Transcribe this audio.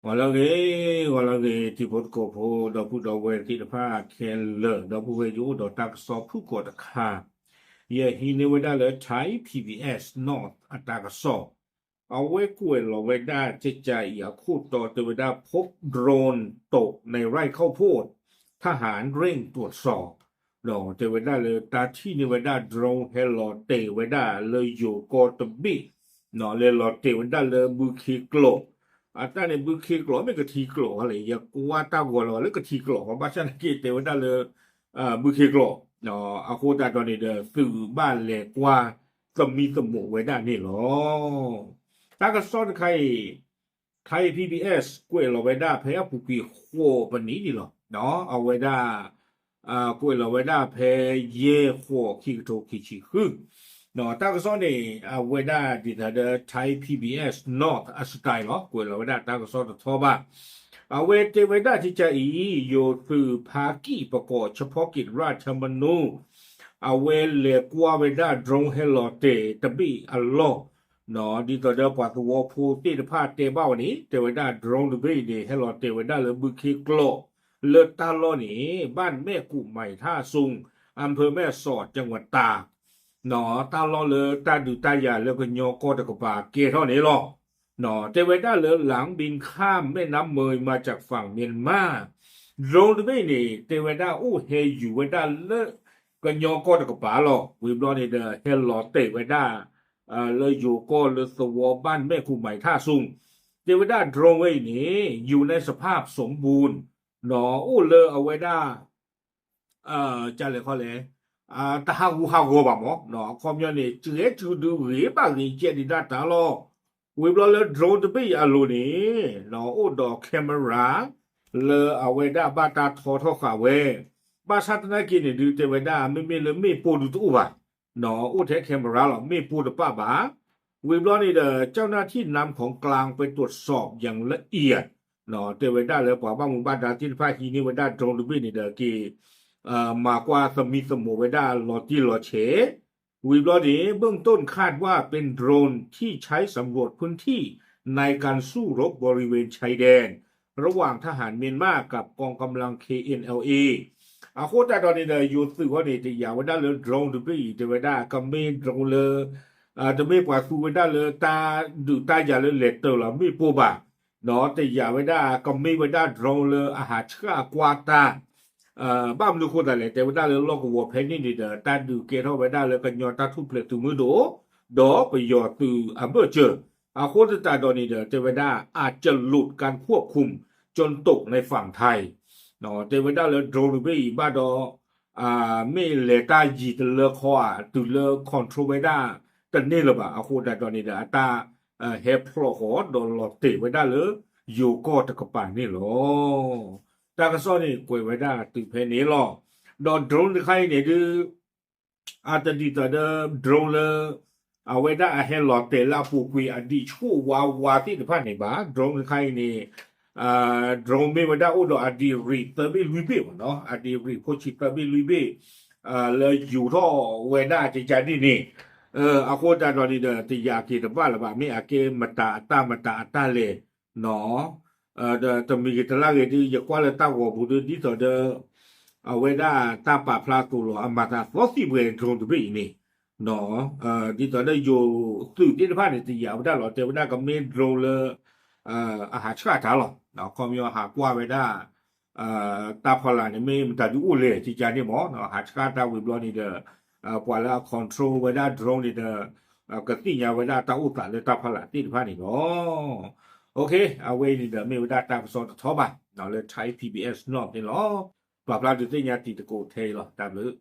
我那个地方国婆到不到位地的话，看了到不会有到大个少ผู้กดค่ะ也ฮีในเวลาเลยใช้ PBS North อัตรากสอบเอาไว้กล้วยเราไว้ได้เจะใจอย่าคูดต่อตัวเวลาพบโดรนตกในไร่ข้าวโพดทหารเร่งตรวจสอบเนาะเทวดาเลยตาที่ในเวลาโดรนเฮลอเตเวดาเลยอยู่กอตบีเนาะเลยหลอเตเวดาเลยบุคีโกลAta ne buki klo me ka ti klo hale ya kwa ta go lo le ka ti klo ba sha na ki te wa da le buki klo no a ko da do ne de su ba le kwaสมีสมุไว้ได้นี่หรอถ้าก็ซ่อนใคร PBS กล้วยเราไว้ได้เพย์ผู้ปีโคปันนี้นี่หรอเนาะเอาไว้ได้กล้วยเราไว้ได้เพย์เย่โคคิโตคิชิฮึเนาะถ้าก็ซ่อนเนี่ยเอาไว้ได้ที่ถ้าเดไทย PBS North อัสไตล์เนาะกล้วยเราไว้ได้ถ้าก็ซ่อนจะท้อบ้าเอาไว้เจไว้ได้ที่จะโยคือภาคีประกอบเฉพาะกิจราชมนูเอาเวลเลกว่าเวด้าดรงเฮลเตตบีอัลโลเนาะดีต่อเดปาตัวพูตีดพาเตบ้าวันนี้เตเวด้าดรงตบีเดเฮลเตเวด้าเลบุคิโกลเลตาโลนี่บ้านแม่กุใหม่ท่าซุงอำเภอแม่สอดจังหวัดตากเนาะตาโลเลตาดูตายาเลก็โยโกตะกบาเกเท่านี้หรอเนาะเตเวด้าเลหลังบินข้ามแม่น้ำเมยมาจากฝั่งเมียนมาดรงตบีนี่เตเวด้าอู้เฮอยู่เวด้าเลก็ยอก็ตะกบาหรอกวิบลอนี่เดเฮลลอเตไว้ได้เลยอยู่ก็เลยสวอบ้านแม่คู่ใหม่ท่าซุงเทวดาตรงไว้นี้อยู่ในสภาพสมบูรณ์หนออู้เลเอาไว้ได้จะเลยเขาเลยตาหูฮาโกบะหมอหนอคอมยอนนี่เจ๊จูดูหรือบ้างนี่เจดีด้าตาลอวิบลอเลยโดรนจะไปอาลูนี่หนออู้ดอกแคมราเลยเอาไว้ได้บ้าตาทอทอขาเวบ้าชาตินักกินเนี่ยดูเทวดาไม่เลยไม่ปูดูตู้บ่าหนออู้เทคแคมราหรอไม่ปูดูป้าบ่าวิบลอนี่เด้อเจ้าหน้าที่นำของกลางไปตรวจสอบอย่างละเอียดหนอเทวดาเลยบอกว่ามึงบ้านดาที่ภาคีนี่เวดาตรงดูบี้นี่เด้อกีมากกว่าสมีสมุเวดาลอที่ลอเฉวิบลอนี่เบื้องต้นคาดว่าเป็นโดรนที่ใช้สำรวจพื้นที่ในการสู้รบบริเวณชายแดนระหว่างทหารเมียนมากับกองกำลัง KNLAอาโคตรตอนนี้เนี่ยยูสื่อว่าเนี่ยจะอยากว่าได้เลยโดรนดูไปจะว่าได้ก็ไม่โดรนเลยจะไม่กว่าสู้ว่าได้เลยตาดูตาอย่าเลยเล็ดเตอร์ละไม่ปูบ่าเนาะแต่อยากว่าได้ก็ไม่ว่าได้โดรนเลยอาหารเชื่อกว่าตาบ้านดูคนแต่เลยแต่ว่าได้เลยโลกวัวเพนนี่เด้อตาดูเกท่าว่าได้เลยกันยอตาทุบเปลือกตัวมือโดไปยอตัวเมื่อเจออาโคตรตาตอนนี้เด้อแต่ว่าได้อาจจะหลุดการควบคุมจนตกในฝั่งไทยเนาะเทวดาเลยโดนไปบ้าดอไม่เลต้าจีตเลคอตุเลคอนโทรเวด้าแต่นี่หรือเปล่าอาคูดาตอนนี้เดตาเฮปโปรโหโดนหลอดเตไว้ได้เลยอยู่ก็ตะกบปานนี่หรอตากระซ้อนนี่กวยไว้ได้ตึกเพนี้หรอโดนโดรนใครเนี่ยดูอาจจะดีต่อเดิมโดรนเลยเอาไว้ได้เฮลหลอดเตลาปูกุยอดีชั่ววาที่ผ่านในบ้าโดรนใครนี่ดรมไม่ว่าได้อุดอดีรีเตอร์ไม่ลุยเบ้เนาะอดีรีโพชิเตอร์ไม่ลุยเบ้เลยอยู่ท่อเวด้าจะนี่อาโคตรตอนนี้เด้อที่อยากกินบ้านละบ้าไม่อาเกมาตาเลยเนาะเด้อจะมีกิจลักษณ์ที่อยากว่าเลยตาหัวผู้ดูดีต่อเด้อเอาเวด้าตาป่าพลาตัวหรออามาตาฟอสซี่เบรนตรงตัวไปนี่เนาะดีต่อได้อยู่สื่อที่ผ่านในที่อยากได้หรอแต่ว่าได้ก็ไม่ตรงเลยอาหารชาติหรอเนาะความมีอาหารกว่าไว้ได้ตาพลานี่ไม่มันแต่ดูอุ่นเลยที่จะนี่หมอเนาะอาหารชาติวิบลอนี่เด้อพอแล้วคอนโทรลไว้ได้โดรนนี่เด้อกติยาไว้ได้ตาอุตส่าห์เลยตาพลาที่ผ่านนี่เนาะโอเคเอาไว้นี่เด้อไม่ไว้ได้ตาผสมท้อบ่ะเนาะเลยใช้ PBS นอกนี่เนาะปรับลาดูที่ยาติตะโกเทหรอตามเลย